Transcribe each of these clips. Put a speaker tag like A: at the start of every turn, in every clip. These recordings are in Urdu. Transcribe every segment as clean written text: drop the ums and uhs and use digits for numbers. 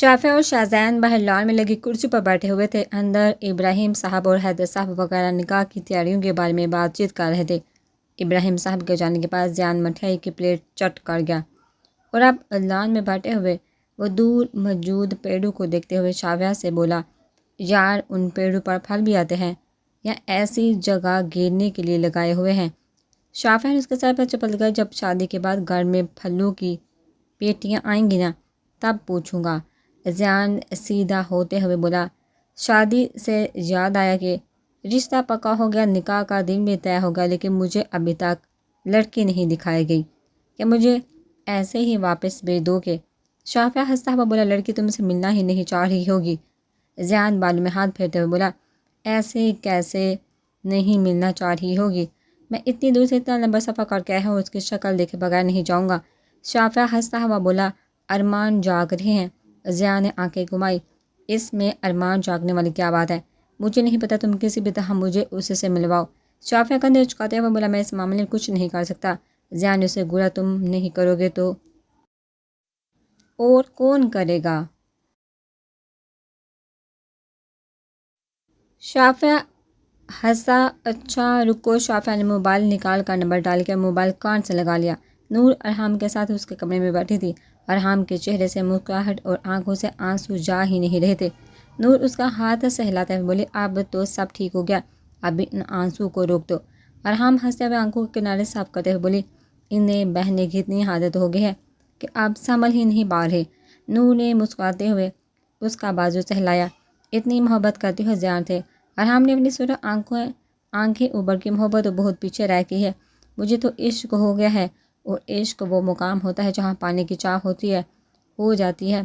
A: شافع اور شاہزین باہر لان میں لگی کرسی پر بیٹھے ہوئے تھے۔ اندر ابراہیم صاحب اور حیدر صاحب وغیرہ نکاح کی تیاریوں کے بارے میں بات چیت کر رہے تھے۔ ابراہیم صاحب کے جانے کے بعد زیان مٹھائی کی پلیٹ چٹ کر گیا اور اب لان میں بیٹھے ہوئے وہ دور موجود پیڑوں کو دیکھتے ہوئے شافع سے بولا، یار ان پیڑوں پر پھل بھی آتے ہیں یا ایسی جگہ گرنے کے لیے لگائے ہوئے ہیں؟ شافع نے اس کے سر پر چپل لگائی، جب شادی کے بعد گھر میں پھلوں کی پیٹیاں آئیں گی نا تب پوچھوں گا۔ زیان سیدھا ہوتے ہوئے بولا، شادی سے یاد آیا کہ رشتہ پکا ہو گیا، نکاح کا دن بھی طے ہو گیا، لیکن مجھے ابھی تک لڑکی نہیں دکھائی گئی، کہ مجھے ایسے ہی واپس بھیج دو کہ؟ شافع ہنستا ہوا بولا، لڑکی تم سے ملنا ہی نہیں چاہ رہی ہوگی۔ زیان بالوں میں ہاتھ پھیرتے ہوئے بولا، ایسے کیسے نہیں ملنا چاہ رہی ہوگی؟ میں اتنی دور سے اتنا لمبا سفر کر کے آیا ہوں، اس کی شکل دیکھے بغیر نہیں جاؤں گا۔ شافع ہنستا ہوا بولا، ارمان جاگ رہے ہیں۔ زیان نے آنکھیں گھمائی، اس میں ارمان جاگنے والی کیا بات ہے؟ مجھے نہیں پتہ، تم کسی بھی طرح مجھے اس سے ملواؤ۔ شافع کندھے اچکاتے ہوئے بولا، میں اس معاملے میں کچھ نہیں کر سکتا۔ زیان نے اسے گھورا، تم نہیں کرو گے تو اور کون کرے گا؟ شافع ہنسا، اچھا رکو۔ شافع نے موبائل نکال کر نمبر ڈال کے موبائل کان سے لگا لیا۔ نور ارحام کے ساتھ اس کے کمرے میں بیٹھی تھی۔ ارحام کے چہرے سے مسکراہٹ اور آنکھوں سے آنسو جا ہی نہیں رہے تھے۔ نور اس کا ہاتھ سہلاتے ہوئے بولی، اب تو سب ٹھیک ہو گیا، ابھی ان آنسو کو روک دو۔ ارحام ہنستے ہوئے آنکھوں کے کنارے صاف کرتے ہوئے بولی، انہیں بہنے کی اتنی عادت ہو گئی ہے کہ اب سنبھل ہی نہیں پا رہے۔ نور نے مسکراتے ہوئے اس کا بازو سہلایا، اتنی محبت کرتے ہوئے زیان تھے۔ ارحام نے اپنی سرخ آنکھیں اوپر کی، محبت تو بہت پیچھے رہ گئی ہے، مجھے تو عشق ہو گیا ہے، اور عشق وہ مقام ہوتا ہے جہاں پانے کی چاہ ہو جاتی ہے،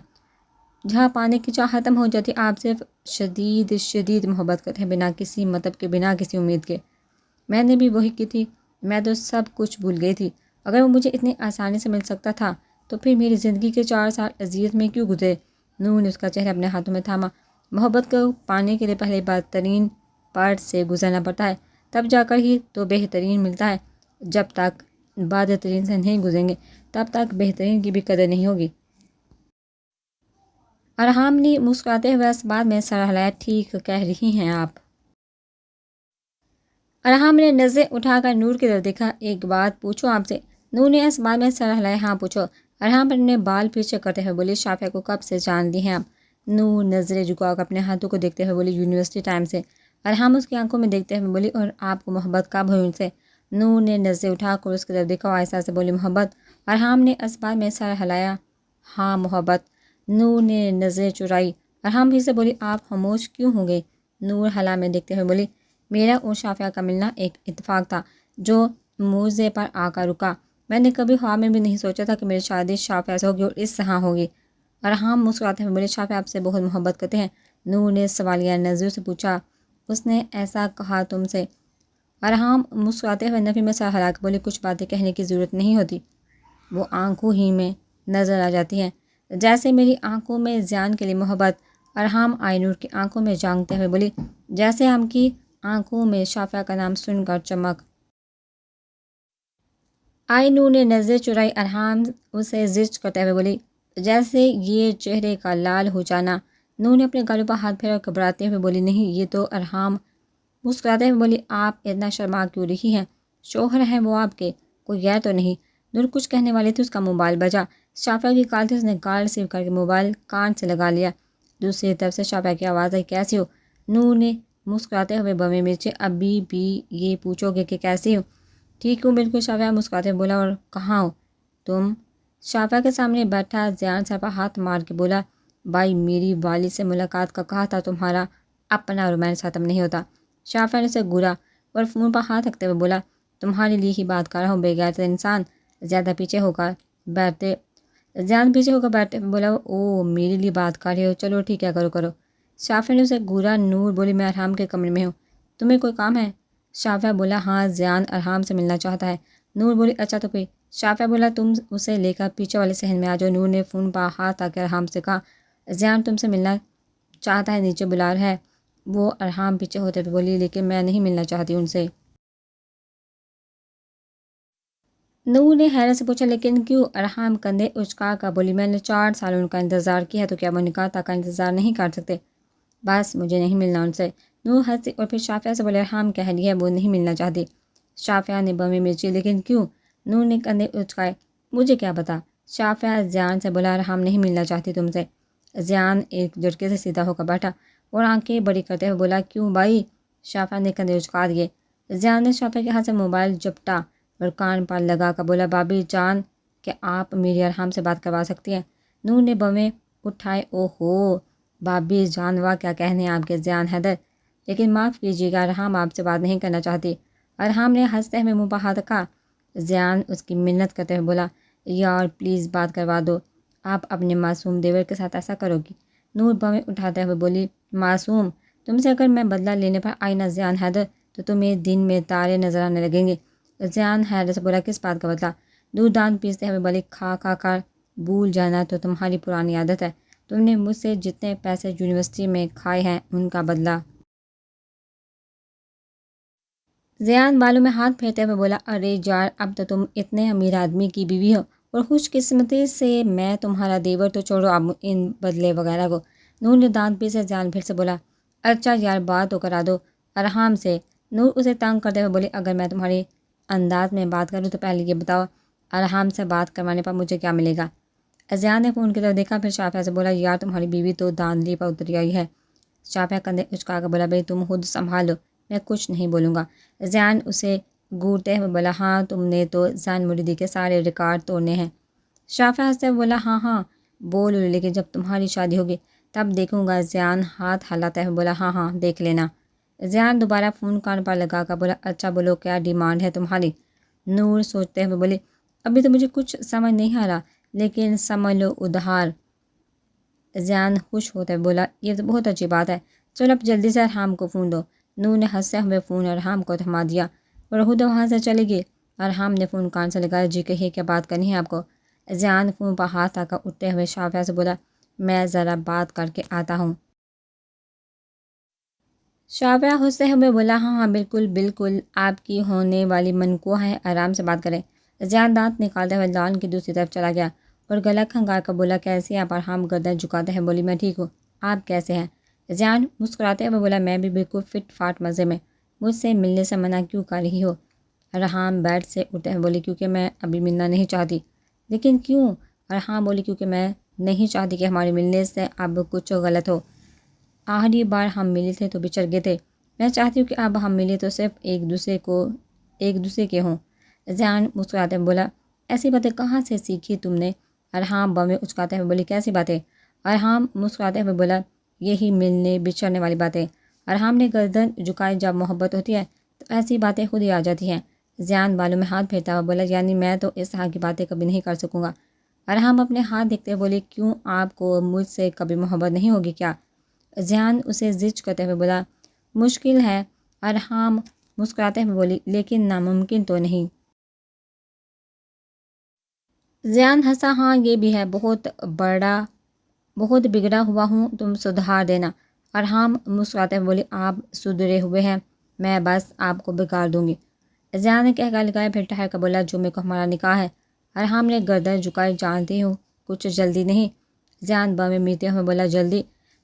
A: جہاں پانے کی چاہ ختم ہو جاتی ہے، آپ صرف شدید محبت کرتے ہیں، بنا کسی مطلب کے، بنا کسی امید کے۔ میں نے بھی وہی کی تھی، میں تو سب کچھ بھول گئی تھی۔ اگر وہ مجھے اتنی آسانی سے مل سکتا تھا تو پھر میری زندگی کے 4 سال اذیت میں کیوں گزرے؟ نور نے اس کا چہرہ اپنے ہاتھوں میں تھاما، محبت کو پانے کے لیے پہلے بدترین پارٹ سے گزرنا پڑتا ہے، تب جا کر ہی تو بہترین ملتا ہے۔ جب تک بدترین سے نہیں گزریں گے تب تک بہترین کی بھی قدر نہیں ہوگی۔ ارحام نے مسکراتے ہوئے اس بات میں سر ہلایا، ٹھیک کہہ رہی ہیں آپ۔ ارحام نے نظریں اٹھا کر نور کی طرف دیکھا، ایک بات پوچھوں آپ سے؟ نور نے اس بات میں سر ہلایا، ہاں پوچھو۔ ارحام اپنے بال پیچھے کرتے ہوئے بولی، شافع کو کب سے جانتی ہیں آپ؟ نور نظریں جھکا کر اپنے ہاتھوں کو دیکھتے ہوئے بولی، یونیورسٹی ٹائم سے۔ ارحام اس کی آنکھوں میں دیکھتے ہوئے بولی، اور آپ کو محبت کب ہوئی ان سے؟ نور نے نظریں اٹھا کر اس کی طرف دیکھا اور آہستہ سے بولی، محبت؟ ارحام نے اس بات میں سر ہلایا، ہاں محبت۔ نور نے نظریں چرائی، ارحام پھر سے بولی، آپ خاموش کیوں ہو گئے؟ نور حالہ میں دیکھتے ہوئے بولی، میرا اور شافع کا ملنا ایک اتفاق تھا جو موزے پر آ کر رکا۔ میں نے کبھی خواب میں بھی نہیں سوچا تھا کہ میری شادی شافع سے ہوگی اور اس طرح ہوگی۔ ارحام مسکراتے ہوئے بولے، شافع آپ سے بہت محبت کرتے ہیں؟ نور نے سوالیہ نظروں سے پوچھا، اس نے ایسا کہا تم سے؟ ارحام مسکراتے ہوئے نفی میں سر ہلا کے بولے، کچھ باتیں کہنے کی ضرورت نہیں ہوتی، وہ آنکھوں ہی میں نظر آ جاتی ہیں، جیسے میری آنکھوں میں زیان کے لیے محبت۔ ارحام آئی نور کی آنکھوں میں جھانکتے ہوئے بولی، جیسے ہم کی آنکھوں میں شافع کا نام سن کر چمک آئی۔ نور نے نظریں چرائی، ارحام اسے زجر کرتے ہوئے بولی، جیسے یہ چہرے کا لال ہو جانا۔ نور نے اپنے گالوں پر ہاتھ پھیرا گھبراتے ہوئے بولی، نہیں یہ تو۔ ارحام مسکراتے ہوئے بولی، آپ اتنا شرما کیوں رہی ہیں؟ شوہر ہیں وہ آپ کے، کوئی غیر تو نہیں؟ نور کچھ کہنے والی تھی، اس کا موبائل بجا، شافع کی کال تھی، اس نے کال ریسیو کر کے موبائل کان سے لگا لیا۔ دوسری طرف سے شافع کی آواز آئی، کیسی ہو؟ نور نے مسکراتے ہوئے بوے مرچے، ابھی بھی یہ پوچھو گے کہ کیسی ہو؟ ٹھیک ہوں بالکل، شافع مسکراتے ہوئے بولا، اور کہاں ہو تم؟ شافع کے سامنے بیٹھا زیان سر پر ہاتھ مار کے بولا، بھائی میری والد سے ملاقات کا کہا تھا، تمہارا اپنا رومانس ختم نہیں ہوتا۔ شافع نے اسے گھورا اور فون پر ہاتھ رکھتے ہوئے بولا، تمہارے لیے ہی بات کر رہا ہوں بے غیرت انسان۔ زیادہ پیچھے ہو کر بیٹھتے زیان پیچھے ہو کر بیٹھتے بولا، او میرے لیے بات کر رہے ہو، چلو ٹھیک ہے، کرو۔ شافع نے اسے گھورا۔ نور بولی، میں ارحام کے کمرے میں ہوں، تمہیں کوئی کام ہے؟ شافع بولا، ہاں زیان ارحام سے ملنا چاہتا ہے۔ نور بولی، اچھا تو پھر؟ شافع بولا، تم اسے لے کر پیچھے والے صحن میں آ جاؤ۔ نور نے فون پر ہاتھ آ کے ارحام سے کہا، زیان تم سے ملنا چاہتا ہے، نیچے بلا رہا ہے وہ۔ ارحام پیچھے ہوتے ہوئے بولی، لیکن میں نہیں ملنا چاہتی ان سے۔ نور نے حیرت سے پوچھا لیکن کیوں؟ ارحام کندھے اچکا کر بولی میں نے 4 سال ان کا انتظار کیا تو کیا وہ نکاح تک کا انتظار نہیں کر سکتے؟ بس مجھے نہیں ملنا ان سے۔ نور ہنسی اور پھر شافعہ سے بولے ارحام کہہ رہی ہے وہ نہیں ملنا چاہتی۔ شافعہ نے بویں مرچی لیکن کیوں؟ نور نے کندھے اچکائے مجھے کیا پتا۔ شافعہ زیان سے بولا ارحام نہیں ملنا چاہتی تم سے۔ زیان ایک جھٹکے سے سیدھا ہو کر بیٹھا اور آنکھیں بڑی کرتے ہوئے بولا کیوں بھائی؟ شافعہ نے کندھے اچکا دیے۔ زیان نے شافعہ کے ہاتھ سے موبائل جپٹا اور کان پر لگا کر بولا بابی جان کہ آپ میری ارحام سے بات کروا سکتی ہیں۔ نور نے بویں اٹھائے او ہو بابی جان واہ کیا کہنے ہیں آپ کے زیان حیدر، لیکن معاف کیجیے گا ارحام آپ سے بات نہیں کرنا چاہتی۔ ارحام نے ہنستے ہوئے منہ پر ہاتھ رکھا۔ زیان اس کی منت کرتے ہوئے بولا یار پلیز بات کروا دو، آپ اپنے معصوم دیور کے ساتھ ایسا کرو گی؟ نور بویں اٹھاتے ہوئے بولی معصوم؟ تم سے اگر میں بدلہ لینے پر آئی نہ زیان حیدر تو تمہیں دن میں تارے نظر آنے لگیں گے۔ زیان حیرت سے بولا کس بات کا بدلہ؟ نور دانت پیستے ہوئے بولی کھا کھا کر بھول جانا تو تمہاری پرانی عادت ہے، تم نے مجھ سے جتنے پیسے یونیورسٹی میں کھائے ہیں ان کا بدلہ۔ زیان بالوں میں ہاتھ پھیرتے ہوئے بولا ارے یار اب تو تم اتنے امیر آدمی کی بیوی ہو اور خوش قسمتی سے میں تمہارا دیور تو چھوڑو اب ان بدلے وغیرہ کو۔ نور نے دانت پیسے زیان پھر سے بولا اچھا یار بات تو کرا دو ارحام سے۔ نور اسے تنگ کرتے ہوئے بولی اگر میں تمہاری انداز میں بات کروں تو پہلے یہ بتاؤ ارحام سے بات کروانے پر مجھے کیا ملے گا؟ زیان نے فون کی طرف دیکھا پھر شافعہ سے بولا یار تمہاری بیوی تو داندلی پر اتری آئی ہے۔ شافعہ کندھے اچکا کر بولا بھائی تم خود سنبھالو میں کچھ نہیں بولوں گا۔ زیان اسے گھورتے ہوئے بولا ہاں تم نے تو زین مریدی کے سارے ریکارڈ توڑنے ہیں۔ شافعہ ہنستے ہوئے بولا ہاں ہاں بولو لیکن جب تمہاری شادی ہوگی تب دیکھوں گا۔ زیان ہاتھ ہلاتے ہوئے بولا ہاں ہاں دیکھ لینا۔ زیان دوبارہ فون کان پر لگا کر بولا اچھا بولو کیا ڈیمانڈ ہے تمہاری؟ نور سوچتے ہوئے بولی ابھی تو مجھے کچھ سمجھ نہیں آ رہا لیکن سمجھ لو ادھار۔ زیان خوش ہوتے ہوئے بولا یہ تو بہت اچھی بات ہے، چلو اب جلدی سے ارحام کو فون دو۔ نور نے ہنستے ہوئے فون ارحام کو تھما دیا اور خود وہاں سے چلی گئی۔ ارحام نے فون کان سے لگایا جی کہیے کیا بات کرنی ہے آپ کو؟ زیان فون پر ہاتھ آ کر اٹھتے ہوئے شافعہ سے بولا میں ذرا بات کر کے آتا ہوں۔ شافعہ ہنستے ہوئے بولا ہاں ہاں بالکل بالکل آپ کی ہونے والی منقوہ ہے آرام سے بات کریں۔ زیان دانت نکالتے ہوئے لان کی دوسری طرف چلا گیا اور گلا کھنگار کر بولا کیسی آپ؟ ارحام گردن جھکاتے ہیں بولی میں ٹھیک ہوں، آپ کیسے ہیں؟ زیان مسکراتے ہوئے بولا میں بھی بالکل فٹ فاٹ مزے میں، مجھ سے ملنے سے منع کیوں کر رہی ہو؟ ارحام بیٹھ سے اٹھے ہوئے بولی کیونکہ میں ابھی ملنا نہیں چاہتی۔ لیکن کیوں؟ ارحام بولی کیونکہ میں نہیں چاہتی کہ ہمارے ملنے سے اب کچھ غلط ہو، آخری بار ہم ملے تھے تو بچڑ گئے تھے، میں چاہتی ہوں کہ اب ہم ملے تو صرف ایک دوسرے کے ہوں۔ زیان مسکراتے ہوئے بولا ایسی باتیں کہاں سے سیکھی تم نے؟ ارحام بویں اچکاتے ہوئے بولی کیسی باتیں؟ ارحام مسکراتے ہوئے بولا یہی ملنے بچھڑنے والی باتیں۔ ارحام نے گردن جھکائی جب محبت ہوتی ہے تو ایسی باتیں خود ہی آ جاتی ہیں۔ زیان بالوں میں ہاتھ پھیرتا ہوا بولا یعنی میں تو اس طرح کی باتیں کبھی نہیں کر سکوں گا۔ ارحام اپنے ہاتھ دیکھتے ہوئے بولی کیوں آپ کو مجھ سے کبھی محبت نہیں ہوگی کیا؟ زیان اسے زج کرتے ہوئے بولا مشکل ہے۔ ارحام مسکراتے ہوئے بولی لیکن ناممکن تو نہیں۔ زیان ہنسا ہاں یہ بھی ہے، بہت بگڑا ہوا ہوں، تم سدھار دینا۔ ارحام مسکراتے ہوئے بولی آپ سدھرے ہوئے ہیں، میں بس آپ کو بگاڑ دوں گی۔ زیان نے کہہ کر لگایا پھر ٹھہر کر بولا جمعے کو ہمارا نکاح ہے۔ ارحام نے گردن جھکائی جانتی ہوں کچھ جلدی نہیں۔ زیان باہیں میتے ہوئے بولا جلدی؟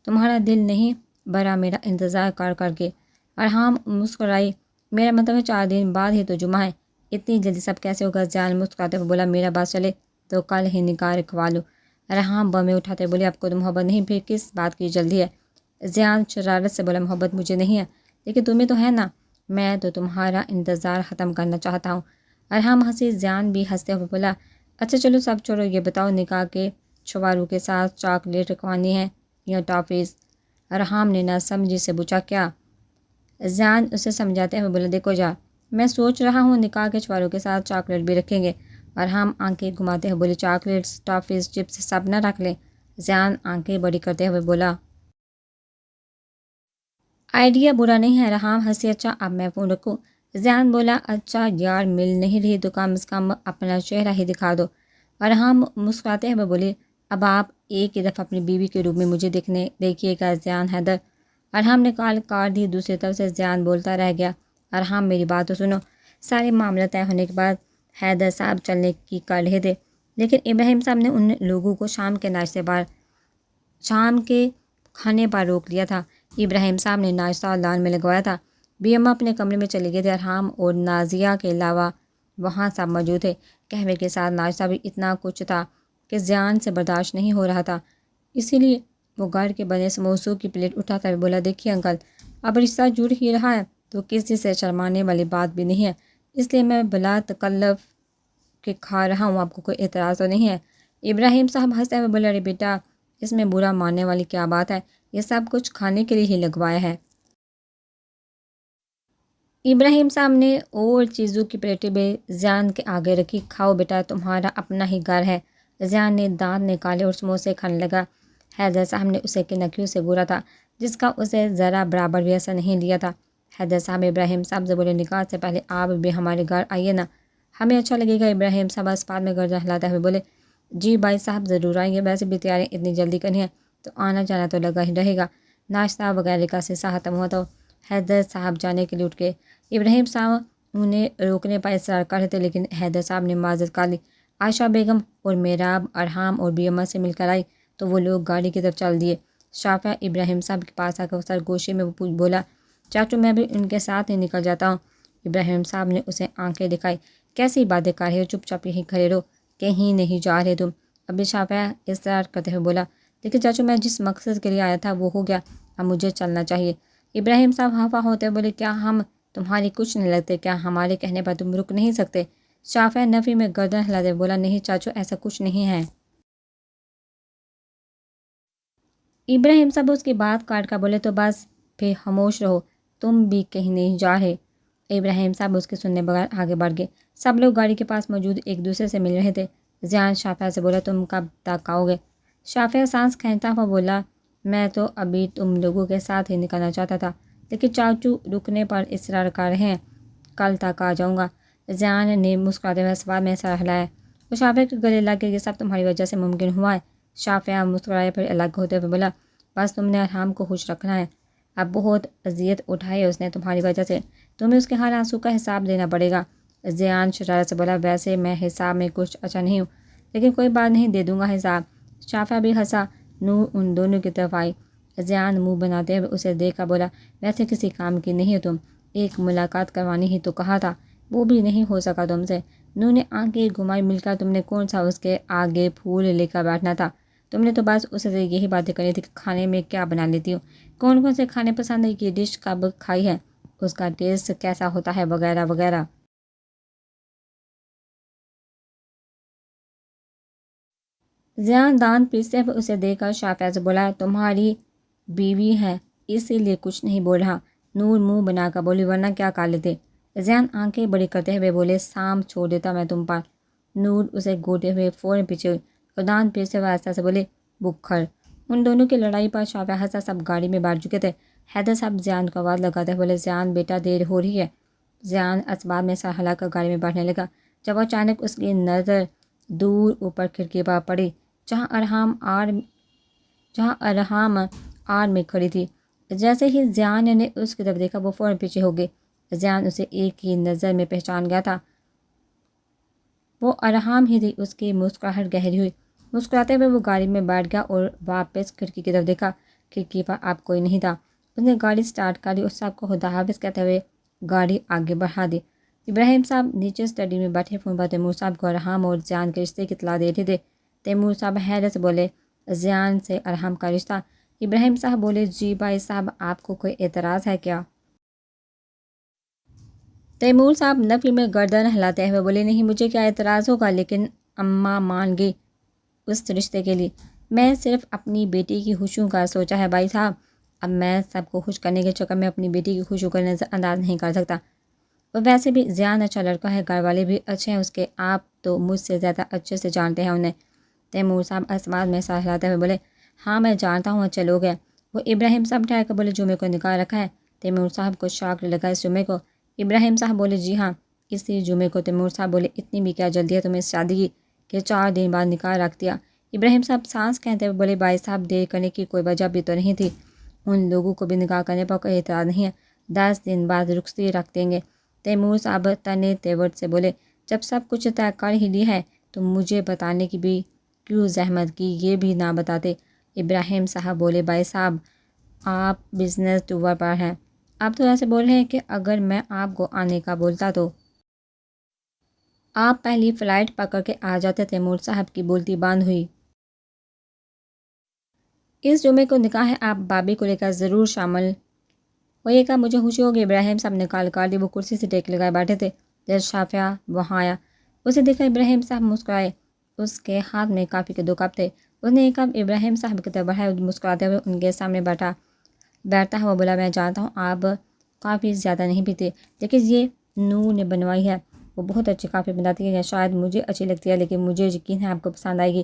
A: تمہارا دل نہیں بھرا میرا انتظار کر کر کے؟ ارحام مسکرائی میرا مطلب ہے 4 دن بعد ہی تو جمعہ ہے، اتنی جلدی سب کیسے ہوگا؟ زیان مسکراتے ہوئے بولا میرا بات چلے تو کل ہی نکاح رکھوا لو۔ ارحام باہیں اٹھاتے بولے آپ کو تو محبت نہیں پھر کس بات کی جلدی ہے؟ زیان شرارت سے بولا محبت مجھے نہیں ہے لیکن تمہیں تو ہے نا، میں تو تمہارا انتظار ختم کرنا چاہتا ہوں۔ ارحام ہنسی۔ زیان بھی ہنستے ہوئے بولا اچھا چلو سب چھوڑو، یہ بتاؤ نکاح کے چھواروں کے ساتھ چاکلیٹ رکھوانی ہے یا ٹافیز؟ ارحام نے نہ سمجھی سے پوچھا کیا؟ زیان اسے سمجھاتے ہوئے بولا دیکھو جا میں سوچ رہا ہوں نکاح کے چھواروں کے ساتھ چاکلیٹ بھی رکھیں گے۔ ارحام آنکھیں گھماتے ہوئے بولی چاکلیٹس ٹافیز چپس سب نہ رکھ لیں؟ زیان آنکھیں بڑی کرتے ہوئے بولا آئیڈیا برا نہیں ہے۔ ارحام ہنسی اچھا اب میں فون رکھوں؟ زیان بولا اچھا یار مل نہیں رہی تو کم از کم اپنا چہرہ ہی دکھا دو۔ ارحام مسکراتے ہوئے بولی اب آپ ایک ہی دفعہ اپنی بیوی کے روپ میں مجھے دیکھیے گا زیان حیدر۔ ارحام نے کال کاٹ دی۔ دوسری طرف سے زیان بولتا رہ گیا ارحام میری بات تو سنو، سارے معاملہ طے ہونے کے بعد حیدر صاحب چلنے کی کر رہے تھے، لیکن ابراہیم صاحب نے ان لوگوں کو شام کے کھانے پر روک لیا تھا۔ ابراہیم صاحب نے ناشتہ لان میں لگوایا تھا۔ بی اما اپنے کمرے میں چلے گئے تھے۔ ارحام اور نازیہ کے علاوہ وہاں سب موجود تھے۔ قہوے کے ساتھ ناشتہ بھی اتنا کچھ تھا کہ زیان سے برداشت نہیں ہو رہا تھا، اسی لیے وہ گھر کے بنے سموسوں کی پلیٹ اٹھاتا ہے بولا، دیکھیے انکل، اب رشتہ جڑ ہی رہا ہے تو کسی سے شرمانے والی بات بھی نہیں ہے، اس لیے میں بلا تکلف کے کھا رہا ہوں، آپ کو کوئی اعتراض تو نہیں ہے؟ ابراہیم صاحب ہنستے ہوئے بولا، ارے بیٹا، اس میں برا ماننے والی کیا بات ہے، یہ سب کچھ کھانے کے لیے ہی لگوایا ہے۔ ابراہیم صاحب نے اور چیزوں کی پلیٹیں بھی زیان کے آگے رکھی۔ کھاؤ بیٹا، تمہارا اپنا ہی گھر ہے۔ زیان نے دانت نکالے اور سموسے کھانے لگا۔ حیدر صاحب نے اسے کنکھیوں سے گورا تھا، جس کا اسے ذرا برابر بھی اثر نہیں لیا تھا۔ حیدر صاحب ابراہیم صاحب سے بولے، نکاح سے پہلے آپ بھی ہمارے گھر آئیے نا، ہمیں اچھا لگے گا۔ ابراہیم صاحب اسپتال میں گردن ہلاتے ہوئے بولے، جی بھائی صاحب، ضرور آئیں گے، ویسے بھی تیاریاں اتنی جلدی کرنی ہے تو آنا جانا تو لگا ہی رہے گا۔ ناشتہ وغیرہ کا سلسلہ ختم ہوا تو حیدر صاحب جانے کے لیے اٹھ گئے۔ ابراہیم صاحب انہیں روکنے پر اصرار کر رہے تھے، لیکن حیدر صاحب نے معذرت کر لی۔ عائشہ بیگم اور میراب، ارحام اور بی اما سے مل کر آئی تو وہ لوگ گاڑی کی طرف چل دیے۔ شافعہ ابراہیم صاحب کے پاس آ کر سرگوشی میں بولا، چاچو میں بھی ان کے ساتھ ہی نکل جاتا ہوں۔ ابراہیم صاحب نے اسے آنکھیں دکھائی، کیسی باتیں کر رہے ہو، چپ چاپ یہیں کھڑے رہو، کہیں نہیں جا رہے تم۔ ابھی شافعہ اصرار کرتے ہوئے بولا، لیکن چاچو میں جس مقصد کے لیے آیا تھا وہ ہو گیا، اب مجھے چلنا چاہیے۔ ابراہیم صاحب ہنفا ہوتے بولے، کیا ہم تمہاری کچھ نہیں لگتے، کیا ہمارے کہنے پر تم رک نہیں سکتے؟ شافعہ نفی میں گردن ہلاتے بولا، نہیں چاچو، ایسا کچھ نہیں ہے۔ ابراہیم صاحب اس کی بات کاٹ کر بولے، تو بس پھر خاموش رہو، تم بھی کہیں نہیں جا رہے۔ ابراہیم صاحب اس کے سننے بغیر آگے بڑھ گئے۔ سب لوگ گاڑی کے پاس موجود ایک دوسرے سے مل رہے تھے۔ زیان شافعہ سے بولا، تم کب تک آؤ گے؟ شافعہ سانس کھینچتا ہوا بولا، میں تو ابھی تم لوگوں کے ساتھ ہی نکلنا چاہتا تھا، لیکن چاچو رکنے پر اصرار کر رہے ہیں، کل تک آ جاؤں گا۔ زیان نے مسکراتے ہوئے سوال میں سر ہلایا۔ وہ شافعہ کے گلے لگ گئے، یہ سب تمہاری وجہ سے ممکن ہوا ہے۔ شافعہ مسکرائے پھر الگ ہوتے ہوئے بولا، بس تم نے ارحام کو خوش رکھنا ہے، اب بہت اذیت اٹھائی ہے اس نے تمہاری وجہ سے، تمہیں اس کے ہر آنسو کا حساب دینا پڑے گا۔ زیان شرارت سے بولا، ویسے میں حساب میں کچھ اچھا نہیں ہوں، لیکن کوئی بات نہیں، دے دوں گا حساب۔ شافعہ بھی ہنسا۔ نور ان دونوں کی طرف آئی۔ زیان منہ بناتے ہوئے اسے دیکھ کر بولا، ویسے کسی کام کی نہیں ہو تم، ایک ملاقات کروانی ہی تو کہا تھا، وہ بھی نہیں ہو سکا تم سے۔ نور نے آنکھیں گھمائی، مل کر تم نے کون سا اس کے آگے پھول لے کر بیٹھنا تھا، تم نے تو بس اس سے یہی باتیں کرنی تھی کہ کھانے میں کیا بنا لیتی ہوں، کون کون سے کھانے پسند ہے، یہ ڈش کب کھائی ہے، اس کا ٹیسٹ کیسا ہوتا ہے، وغیرہ وغیرہ۔ زیان دانت پیستے ہوئے اسے دیکھ کر شافعہ سے بولا، تمہاری بیوی ہے اسی لیے کچھ نہیں بول رہا۔ نور منہ بنا کر بولی، ورنہ کیا کر لیتے؟ زیان آنکھیں بڑی کرتے ہوئے بولے، سام چھوڑ دیتا میں تم پر۔ نور اسے گھورتے ہوئے فوراً پیچھے ہوئی اور دانت پیستے ہوئے آہستہ سے بولے، بکھر۔ ان دونوں کی لڑائی پر شافعہ ہنسا۔ سب گاڑی میں بیٹھ چکے تھے۔ حیدر صاحب زیان کو آواز لگاتے ہوئے بولے، زیان بیٹا، دیر ہو رہی ہے۔ زیان اسباب میں سر ہلا کر گاڑی میں بیٹھنے لگا جب اچانک اس کی نظر دور اوپر کھڑکی پر پڑی، جہاں ارحام آڑ میں کھڑی تھی۔ جیسے ہی زیان نے اس کی طرف دیکھا، وہ فوراً پیچھے ہو گئی۔ زیان اسے ایک ہی نظر میں پہچان گیا تھا، وہ ارحام ہی تھی۔ اس کی مسکراہٹ گہری ہوئی، مسکراتے ہوئے وہ گاڑی میں بیٹھ گیا اور واپس کھڑکی کی طرف دیکھا۔ کھڑکی پر اب کوئی نہیں تھا۔ اس نے گاڑی سٹارٹ کر دی اور سب کو خدا حافظ کہتے ہوئے گاڑی آگے بڑھا دی۔ ابراہیم صاحب نیچے اسٹڈی میں بیٹھے فون پر تیمور صاحب کو ارحام اور زیان کے رشتے کی اطلاع دے رہے تھے۔ تیمور صاحب حیرت سے بولے، زیان سے ارحام کا رشتہ؟ ابراہیم صاحب بولے، جی بھائی صاحب، آپ کو کوئی اعتراض ہے کیا؟ تیمور صاحب نفی میں گردن ہلاتے ہوئے بولے، نہیں، مجھے کیا اعتراض ہوگا، لیکن اماں مان گئی اس رشتے کے لیے، میں صرف اپنی بیٹی کی خوشیوں کا سوچا ہے بھائی صاحب، اب میں سب کو خوش کرنے کے چکر میں اپنی بیٹی کی خوشیوں کو نظر انداز نہیں کر سکتا۔ اور ویسے بھی زیان اچھا لڑکا ہے، گھر والے بھی اچھے ہیں اس کے، آپ تو مجھ سے زیادہ اچھے سے جانتے ہیں انہیں۔ تیمور صاحب اسماعت میں سر ہلاتے ہوئے بولے، ہاں میں جانتا ہوں، اچھے لوگ ہیں وہ۔ ابراہیم صاحب ٹھہر کر بولے، جمعے کو نکاح رکھا ہے؟ تیمور صاحب کو شاک لگا، اس جمعے کو؟ ابراہیم صاحب بولے، جی ہاں، اسی جمعے کو۔ تیمور صاحب بولے، اتنی بھی کیا جلدی ہے تمہیں اس شادی کی کہ 4 دن بعد نکاح رکھ دیا؟ ابراہیم صاحب سانس کہتے ہوئے بولے، بھائی صاحب، دیر کرنے کی کوئی وجہ بھی تو نہیں تھی، ان لوگوں کو بھی نکاح کرنے پر کوئی اعتراض نہیں ہے، 10 دن بعد رخصتی رکھ دیں گے۔ تیمور صاحب تنے تیور سے بولے، جب سب کچھ طے کر ہی لی ہے تو مجھے بتانے کی بھی کیوں زحمت کی، یہ بھی نہ بتاتے۔ ابراہیم صاحب بولے، بھائی صاحب آپ بزنس ٹور پر ہیں، آپ تو ایسے بول رہے ہیں کہ اگر میں آپ کو آنے کا بولتا تو آپ پہلی فلائٹ پکڑ کے آ جاتے۔ تیمور صاحب کی بولتی بند ہوئی۔ اس جمعے کو نکاح ہے، آپ بابی کو لے کر ضرور شامل ہوئے گا۔ مجھے خوشی ہوگی۔ ابراہیم صاحب نے کال کر دی۔ وہ کرسی سے ٹیک لگائے بیٹھے تھے جب شافعہ وہاں آیا۔ اسے دیکھا ابراہیم صاحب مسکرائے۔ اس کے ہاتھ میں کافی کے 2 کپ تھے۔ اس نے ایک کپ ابراہیم صاحب کی طرف بڑھایا، مسکراتے ہوئے ان کے سامنے بیٹھتا ہوا بولا، میں جانتا ہوں آپ کافی زیادہ نہیں پیتے، لیکن یہ نور نے بنوائی ہے، وہ بہت اچھی کافی بناتی ہے، شاید مجھے اچھی لگتی ہے لیکن مجھے یقین ہے آپ کو پسند آئے گی۔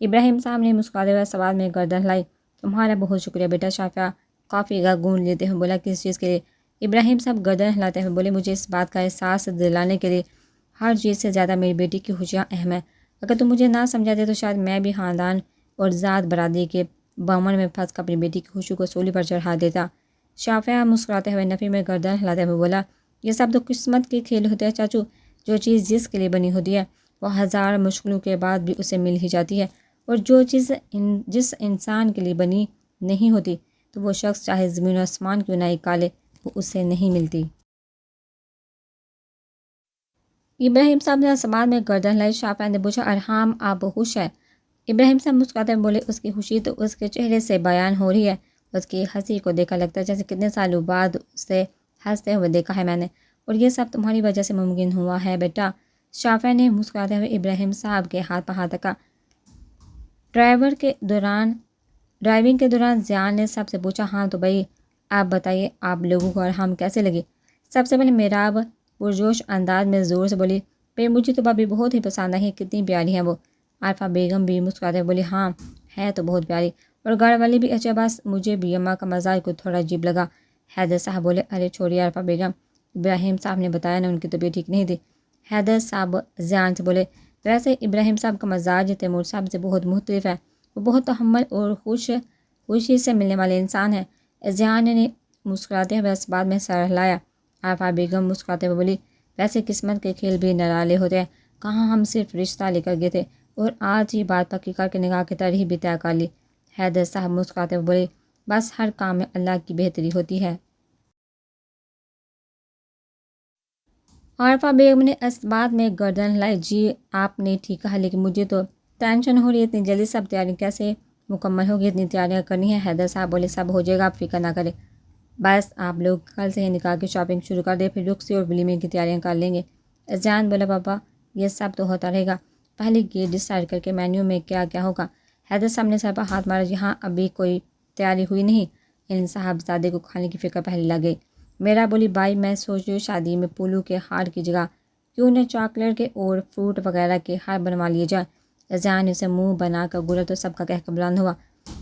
A: ابراہیم صاحب نے مسکراتے ہوئے سوال میں گردن ہلائی۔ تمہارا بہت شکریہ بیٹا۔ شافعہ کافی کا گھونٹ لیتے ہوئے بولا، کس چیز کے لیے؟ ابراہیم صاحب گردن ہلاتے ہوئے بولے، مجھے اس بات کا احساس دلانے کے لیے ہر چیز سے زیادہ میری بیٹی کی خوشیاں اہم ہیں۔ اگر تم مجھے نہ سمجھاتے تو شاید میں بھی خاندان اور ذات برادری کے بامن میں پھنس کر اپنی بیٹی کی خوشی کو سولی پر چڑھا دیتا۔ شافعہ مسکراتے ہوئے نفی میں گردن ہلاتے ہوئے بولا، یہ سب تو قسمت کے کھیل ہوتے ہیں چاچو، جو چیز جس کے لیے بنی ہوتی ہے وہ 1000 مشکلوں کے بعد بھی اسے مل ہی جاتی ہے، اور جو چیز جس انسان کے لیے بنی نہیں ہوتی تو وہ شخص چاہے زمین و آسمان کیوں نہ نکالے وہ اسے نہیں ملتی۔ ابراہیم صاحب نے سوال میں گردن ہلائی۔ شافعہ نے پوچھا، ارحام آپ خوش ہیں؟ ابراہیم صاحب مسکراتے ہوئے بولے، اس کی خوشی تو اس کے چہرے سے بیان ہو رہی ہے، اس کی ہنسی کو دیکھا لگتا ہے جیسے کتنے سالوں بعد اسے ہنستے ہوئے دیکھا ہے میں نے، اور یہ سب تمہاری وجہ سے ممکن ہوا ہے بیٹا۔ شافعہ نے مسکراتے ہوئے ابراہیم صاحب کے ہاتھ پر ہاتھ رکھا۔ ڈرائیونگ کے دوران زیان نے سب سے پوچھا، ہاں تو بھائی آپ بتائیے آپ لوگوں کو ارحام کیسے لگی؟ سب سے پہلے میراب پرجوش انداز میں زور سے بولی، پھر مجھے تو بھابھی بہت ہی پسند آئی، کتنی پیاری ہیں وہ۔ عارفہ بیگم بھی مسکراتے ہوئے بولی، ہاں ہے تو بہت پیاری، اور گھر والی بھی اچھا، بس مجھے بھی اماں کا مزاج کو تھوڑا عجیب لگا۔ حیدر صاحب بولے، ارے چھوڑیے عارفہ بیگم، ابراہیم صاحب نے بتایا نا ان کی طبیعت ٹھیک نہیں تھی۔ حیدر صاحب زیان سے بولے، ویسے ابراہیم صاحب کا مزاج تیمور صاحب سے بہت مختلف ہے، وہ بہت تحمل اور خوشی سے ملنے والے انسان ہیں۔ زیان نے مسکراتے ہوئے اس بات میں سر ہلایا۔ عارفہ بیگم مسکراتے ہوئے بولی، ویسے قسمت کے کھیل بھی نرالے ہوتے ہیں، کہاں ہم صرف رشتہ لے کر گئے تھے اور آج ہی بات پکی کر کے نکاح کی تاریخ بھی طے کر لی۔ حیدر صاحب مسکراتے ہوئے بولے، بس ہر کام میں اللہ کی بہتری ہوتی ہے۔ عارفہ بیگم نے اس بات میں گردن ہلائی، جی آپ نے ٹھیک کہا، لیکن مجھے تو ٹینشن ہو رہی ہے، اتنی جلدی سب تیاری کیسے مکمل ہوگی؟ اتنی تیاریاں کرنی ہیں۔ حیدر صاحب بولے، سب ہو جائے گا، آپ فکر نہ کریں، بس آپ لوگ کل سے ہی نکاح کی شاپنگ شروع کر دیں، پھر رخصتی اور ولیمے کی تیاریاں کر لیں گے۔ زیان بولا، پاپا یہ سب تو ہوتا رہے گا، پہلے یہ ڈیسائیڈ کر کے مینیو میں کیا کیا ہوگا۔ حیدر صاحب نے سر پر ہاتھ مارا، یہاں ابھی کوئی تیاری ہوئی نہیں، ان صاحبزادے کو کھانے کی فکر پہلے لگے۔ میرا بولی، بھائی میں سوچ رہی ہوں شادی میں پھولوں کے ہار کی جگہ کیوں نہ چاکلیٹ کے اور فروٹ وغیرہ کے ہار بنوا لیے جائیں۔ زیان اسے منہ بنا کر گرا تو سب کا کہکہ بلند ہوا۔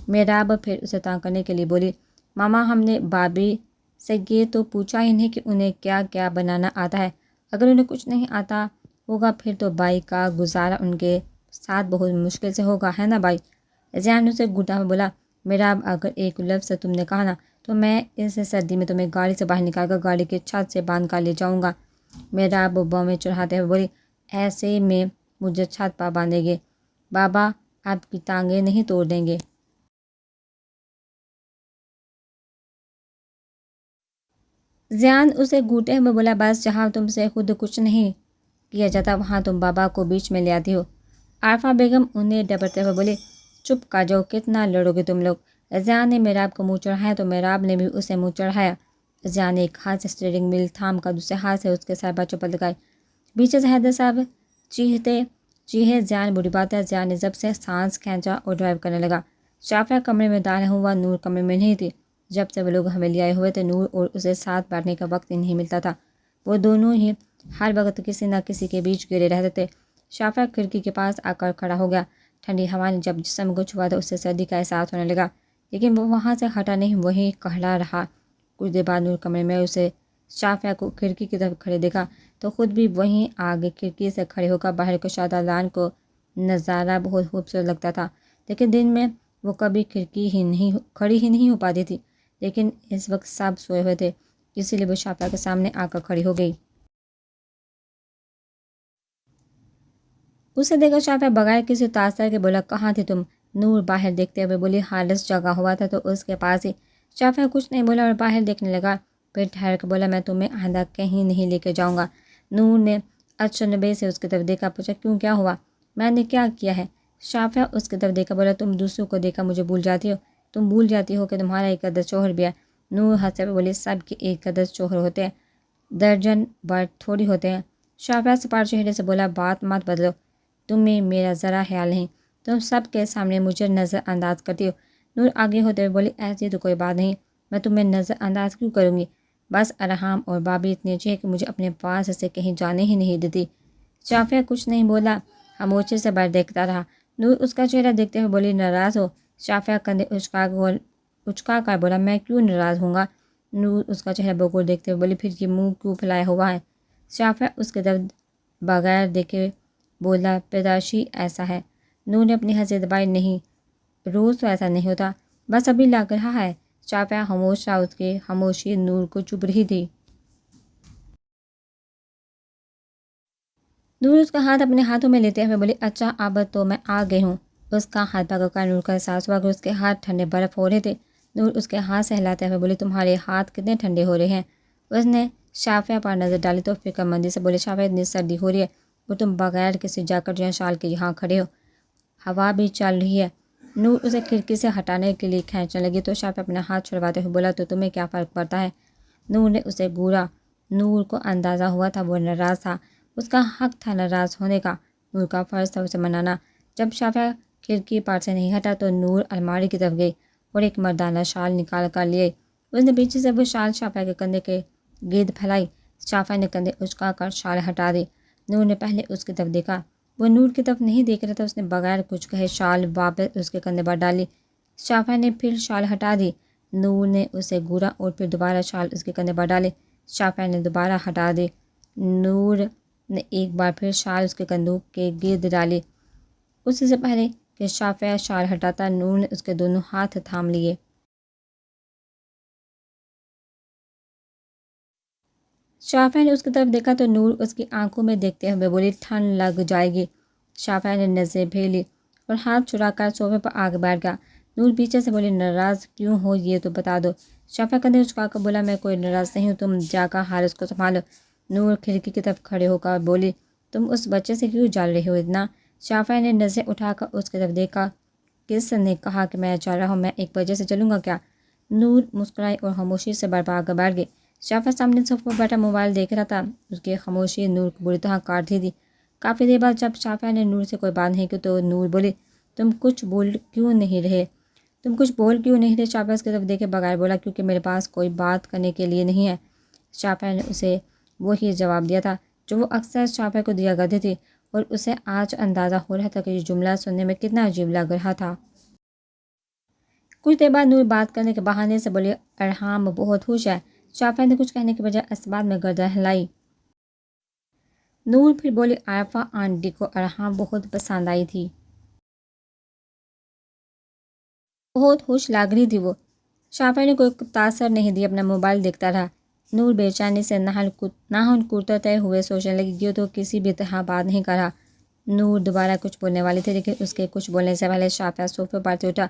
A: میرا اب پھر اسے تنگ کرنے کے لیے بولی، ماما ہم نے بھابھی سے یہ تو پوچھا ہی نہیں کہ انہیں کیا کیا بنانا آتا ہے، اگر انہیں کچھ نہیں آتا ہوگا پھر تو بھائی کا گزارا ان کے ساتھ بہت مشکل سے ہوگا، ہے نا بھائی؟ زیان اسے گھٹا ہوا بولا، میرا اب اگر ایک لفظ تم نے کہا نا تو میں اس سردی میں تمہیں گاڑی سے باہر نکال کر گاڑی کی چھت سے باندھ کر لے جاؤں گا۔ میرا اب بہو میں چڑھاتے ہوئے بولی، ایسے میں مجھے چھت پر باندھیں گے، بابا آپ کی ٹانگیں نہیں توڑ دیں گے؟ زیان اسے گھوٹے ہوئے بولا، بس جہاں تم سے خود کچھ نہیں کیا جاتا وہاں تم بابا کو بیچ میں لے آتی ہو۔ عارفہ بیگم انہیں ڈپٹتے ہوئے بولی، چپ کر جاؤ، کتنا لڑو گے تم لوگ؟ زیان نے میراب کو منہ چڑھایا تو میراب نے بھی اسے منہ چڑھایا۔ زیان نے ایک ہاتھ سے اسٹیئرنگ وہیل تھام کر دوسرے ہاتھ سے اس کے سر پر چپل لگائی۔ پیچھے سے حیدر صاحب چیخے، زیان بری بات ہے۔ زیان نے جب سے سانس کھینچا اور ڈرائیو کرنے لگا۔ شافعہ کمرے میں داخل ہوا، نور کمرے میں نہیں تھی۔ جب سے وہ لوگ حویلی آئے ہوئے تھے نور اور اسے ساتھ بیٹھنے کا وقت ہی نہیں ملتا تھا، وہ دونوں ہی ہر وقت کسی نہ کسی کے بیچ گھرے رہتے تھے۔ شافعہ کھڑکی کے پاس آ کر کھڑا ہو گیا۔ ٹھنڈی ہوا نے جب جسم کو چھوا تو اسے سردی کا احساس ہونے لگا، لیکن وہ وہاں سے ہٹا نہیں، وہیں کھڑا رہا۔ کچھ دیر بعد نور کمرے میں اسے شافعہ کو کھڑکی کی طرف کھڑے دیکھا تو خود بھی وہیں آگے کھڑکی سے کھڑے ہو کر باہر کشادہ لان کو نظارہ بہت خوبصورت لگتا تھا، لیکن دن میں وہ کبھی کھڑی ہی نہیں ہو پاتی تھی، لیکن اس وقت سب سوئے ہوئے تھے، اسی لیے وہ شافعہ کے سامنے آ کر کھڑی ہو گئی۔ اسے دیکھا شافعہ بغیر کسی تاثر کے بولا کہاں تھی تم؟ نور باہر دیکھتے ہوئے بولی حارث جگہ ہوا تھا تو اس کے پاس ہی۔ شافعہ کچھ نہیں بولا اور باہر دیکھنے لگا، پھر ٹھہر کے بولا میں تمہیں آئندہ کہیں نہیں لے کے جاؤں گا۔ نور نے اچنبے سے اس کی طرف دیکھا، پوچھا کیوں، کیا ہوا؟ میں نے کیا کیا ہے؟ شافعہ اس کی طرف دیکھا، بولا تم دوسروں کو دیکھا مجھے بھول جاتی ہو، تم بھول جاتی ہو کہ تمہارا ایک عدد شوہر بھی ہے۔ نور ہنستے ہوئے بولی سب کے ایک عدد شوہر ہوتے ہیں، درجن بھر تھوڑی ہوتے ہیں۔ شافعہ سپار چہرے سے بولا بات مت بدلو، تمہیں میرا ذرا خیال نہیں، تم سب کے سامنے مجھے نظر انداز کرتی ہو۔ نور آگے ہوتے ہوئے بولی ایسی تو کوئی بات نہیں، میں تمہیں نظر انداز کیوں کروں گی؟ بس ارحام اور بابی اتنی اچھی ہے کہ مجھے اپنے پاس سے کہیں جانے ہی نہیں دیتی۔ شافعہ کچھ نہیں بولا، خاموشی سے باہر دیکھتا رہا۔ نور اس کا چہرہ دیکھتے ہوئے بولی ناراض ہو؟ شافعہ کندھے اچکا کر بولا میں کیوں ناراض ہوں گا؟ نور اس کا چہرہ بغور دیکھتے ہوئے بولی پھر یہ منہ کیوں پھیلایا ہوا ہے؟ شافعہ اس کے طرف بغیر دیکھے بولا پیدائشی ایسا ہے۔ نور نے اپنی ہنسی دبائی، نہیں روز تو ایسا نہیں ہوتا، بس ابھی لگ رہا ہے۔ شافعہ خاموش تھا، اس کی خاموشی نور کو چبھ رہی تھی۔ نور اس کا ہاتھ اپنے ہاتھوں میں لیتے ہوئے بولی اچھا اب تو میں آ گئی ہوں۔ اس کا ہاتھ پکڑ کر نور کا احساس ہوا کہ اس کے ہاتھ ٹھنڈے برف ہو رہے تھے۔ نور اس کے ہاتھ سے ہلاتے ہوئے بولی تمہارے ہاتھ کتنے ٹھنڈے ہو رہے ہیں؟ اس نے شافعہ پر نظر ڈالی تو فکر مندی سے بولی شافعہ اتنی سردی ہو رہی ہے اور تم بغیر کسی جیکٹ یا شال کے یہاں کھڑے ہو، ہوا بھی چل رہی ہے۔ نور اسے کھڑکی سے ہٹانے کے لیے کھینچنے لگی تو شافعہ اپنا ہاتھ چھڑواتے ہوئے بولا تو تمہیں کیا فرق پڑتا ہے؟ نور نے اسے گھورا۔ نور کو اندازہ ہوا تھا وہ ناراض تھا، اس کا حق تھا ناراض ہونے کا، نور کا فرض تھا اسے منانا۔ جب شافعہ کھڑکی پار سے نہیں ہٹا تو نور الماری کی طرف گئی اور ایک مردانہ شال نکال کر لیے۔ اس نے پیچھے سے وہ شال شافعہ کے کندھے کے گرد پھیلائی۔ شافعہ نے کندھے اچکا کر شال ہٹا دی۔ نور نے پہلے اس کی طرف دیکھا، وہ نور کی طرف نہیں دیکھ رہا تھا۔ اس نے بغیر کچھ کہے شال واپس اس کے کندھے پر ڈالی۔ شافعہ نے پھر شال ہٹا دی۔ نور نے اسے گھورا اور پھر دوبارہ شال اس کے کندھے پر ڈالی۔ شافعہ نے دوبارہ ہٹا دی۔ نور نے ایک بار پھر شال اس کے کندھوں کے گرد ڈالی۔ اس سے پہلے کہ شافعہ شال ہٹاتا نور نے اس کے دونوں ہاتھ تھام لیے۔ شافعہ نے اس کی طرف دیکھا تو نور اس کی آنکھوں میں دیکھتے ہوئے بولی ٹھنڈ لگ جائے گی۔ شافعہ نے نظریں پھیلی اور ہاتھ چھڑا کر صوفے پر آگے بیٹھ گیا۔ نور پیچھے سے بولی ناراض کیوں ہو یہ تو بتا دو؟ شافعہ کندھے اچکا کر بولا میں کوئی ناراض نہیں ہوں، تم جا کر حارث کو سنبھالو۔ نور کھڑکی کی طرف کھڑے ہو کر بولی تم اس بچے سے کیوں جل رہے ہو اتنا؟ شافعہ نے نظریں اٹھا کر اس کی طرف دیکھا، کس نے کہا کہ میں چل رہا ہوں، میں ایک وجہ سے چلوں گا کیا؟ نور مسکرائی اور خاموشی سے برپا کر بیٹھ گئی۔ شافعہ سامنے صوفے پر بیٹھا موبائل دیکھ رہا تھا، اس کی خاموشی نور کو بری طرح کاٹ رہی تھی۔ کافی دیر بعد جب شافعہ نے نور سے کوئی بات نہیں کی تو نور بولی تم کچھ بول کیوں نہیں رہے؟ شافعہ اس کی طرف دیکھے بغیر بولا کیونکہ میرے پاس کوئی بات کرنے کے لیے نہیں ہے۔ شافعہ نے اسے وہی جواب دیا تھا جو وہ اکثر شافعہ کو دیا کرتی تھی، اور اسے آج اندازہ ہو رہا تھا کہ یہ جملہ سننے میں کتنا عجیب لگ رہا تھا۔ کچھ دیر بعد نور بات کرنے کے بہانے سے بولی ارحام بہت خوش ہے۔ شافعہ نے کچھ کہنے کے بجائے اس بات میں گردن ہلائی۔ نور پھر بولی عارفہ آنٹی کو ارحام بہت پسند آئی تھی، بہت خوش لگ رہی تھی وہ۔ شافعہ نے کوئی تاثر نہیں دیا، اپنا موبائل دیکھتا رہا۔ نور بے چینی سے ناخن کترتے ہوئے سوچنے لگی کہ تو کسی بھی طرح بات نہیں کر رہا۔ نور دوبارہ کچھ بولنے والی تھی لیکن اس کے کچھ بولنے سے پہلے شافعہ صوفے پر سے اٹھا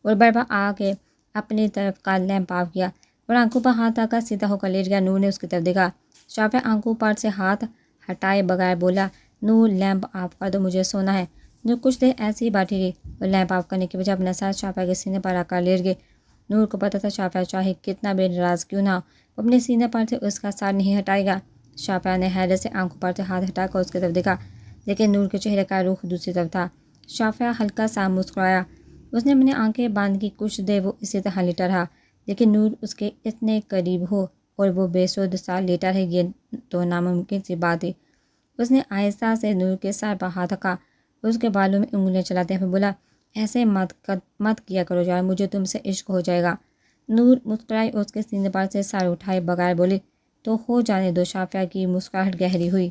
A: اور برپا آ کے اپنی طرف کا لیمپ آف کیا اور آنکھوں پر ہاتھ آ کر سیدھا ہو کر لیٹ گیا۔ نور نے اس کی طرف دیکھا۔ شافعہ آنکھوں پر سے ہاتھ ہٹائے بغیر بولا نور لیمپ آف کر دو، مجھے سونا ہے۔ نور کچھ دیر ایسے ہی بیٹھی رہی اور لیمپ آف کرنے کی بجائے اپنا سر شافعہ کے سینے پر آ کر لیٹ گئی۔ نور کو پتہ تھا شافعہ چاہے کتنا بھی ناراض کیوں نہ ہو، وہ اپنے سینے پر سے اس کا سر نہیں ہٹائے گا۔ شافعہ نے حیرت سے آنکھوں پر سے ہاتھ ہٹا کر اس کی طرف دیکھا لیکن نور کے چہرے کا رخ دوسری طرف تھا۔ شافعہ ہلکا سا مسکرایا، اس نے اپنی آنکھیں بند کی۔ کچھ دیر وہ اسی طرح لیٹا رہا لیکن نور اس کے اتنے قریب ہو اور وہ بے سود سا لیٹا رہے یہ تو ناممکن سی بات تھی۔ اس نے آہستہ سے نور کے سر پر ہاتھ رکھا، اس کے بالوں میں انگلیاں چلاتے ہوئے بولا ایسے مت کیا کرو یار، مجھے تم سے عشق ہو جائے گا۔ نور مسکرائی اور اس کے سینے پر سے سر اٹھائے بغیر بولی تو ہو جانے دو۔ شافعہ کی مسکراہٹ گہری ہوئی۔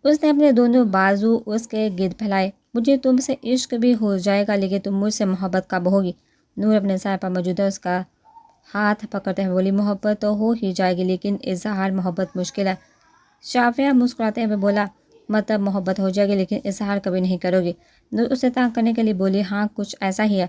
A: اس نے اپنے دونوں بازو اس کے گرد پھیلائے، مجھے تم سے عشق بھی ہو جائے گا لیکن تم مجھ سے محبت کب ہوگی؟ نور اپنے سر پر موجودہ اس کا ہاتھ پکڑتے ہوئے بولی محبت تو ہو ہی جائے گی لیکن اظہار محبت مشکل ہے۔ شافعہ مسکراتے ہوئے بولا، مطلب محبت ہو جائے گی لیکن اظہار کبھی نہیں کرو گی؟ نور اسے تانگ کرنے کے لیے بولی، ہاں کچھ ایسا ہی ہے۔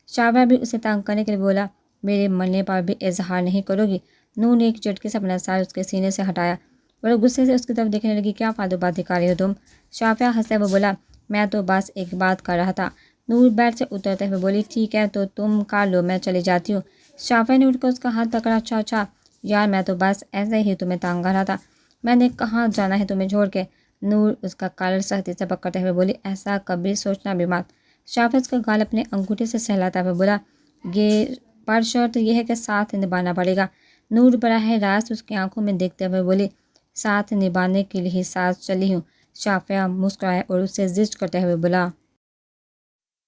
A: شافعہ بھی اسے تانگ کرنے کے لیے بولا، میرے مرنے پر بھی اظہار نہیں کرو گی؟ نور نے ایک جھٹکے سے اپنا سر اس کے سینے سے ہٹایا اور غصے سے اس کی طرف دیکھنے لگی، کیا فالتو بات دکھا رہی ہو تم؟ شافعہ ہنستے ہوئے بولا، میں تو بس ایک بات کر رہا تھا۔ نور بیڈ سے اترتے ہوئے بولی، ٹھیک ہے تو تم کر لو، میں چلی جاتی ہوں۔ شافعہ نے اٹھ کر اس کا ہاتھ پکڑا، اچھا یار میں تو بس ایسے ہی تمہیں تانگ کر رہا تھا، میں نے کہاں جانا ہے تمہیں چھوڑ کے؟ نور اس کا کالر سختی سے پکڑتے ہوئے بولی، ایسا کبھی سوچنا بھی مت۔ شافعہ اس کا گال اپنے انگوٹھے سے سہلاتا ہوئے بولا، یہ پر شرط یہ ہے کہ ساتھ نبھانا پڑے گا۔ نور براہ راست اس کی آنکھوں میں دیکھتے ہوئے بولی، ساتھ نبھانے کے لیے ہی ساتھ چلی ہوں۔ شافعہ مسکرائے اور اسے زجر کرتے ہوئے بولا،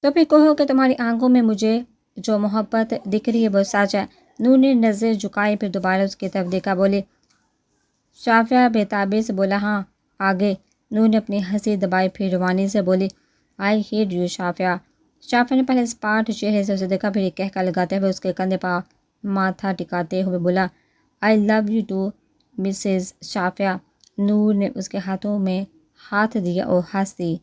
A: تو پھر کہو کہ تمہاری آنکھوں میں مجھے جو محبت دکھ رہی ہے وہ سچ ہے۔ نور نے نظر جھکائی، پھر دوبارہ اس کی طرف دیکھا، بولی۔ شافعہ بے تعبیر سے بولا، ہاں آگے؟ نور نے اپنی ہنسی دبائی، پھر روانی سے بولی، آئی ہیٹ یو شافعہ۔ شافعہ نے پہلے اسپاٹ چہرے سے اسے دیکھا، پھر ایک کہکا لگاتے ہوئے اس کے کندھے پر ماتھا ٹکاتے ہوئے بولا، آئی لو یو ٹو مسز شافعہ۔ نور نے اس کے ہاتھوں میں ہاتھ دیا اور ہنس دی۔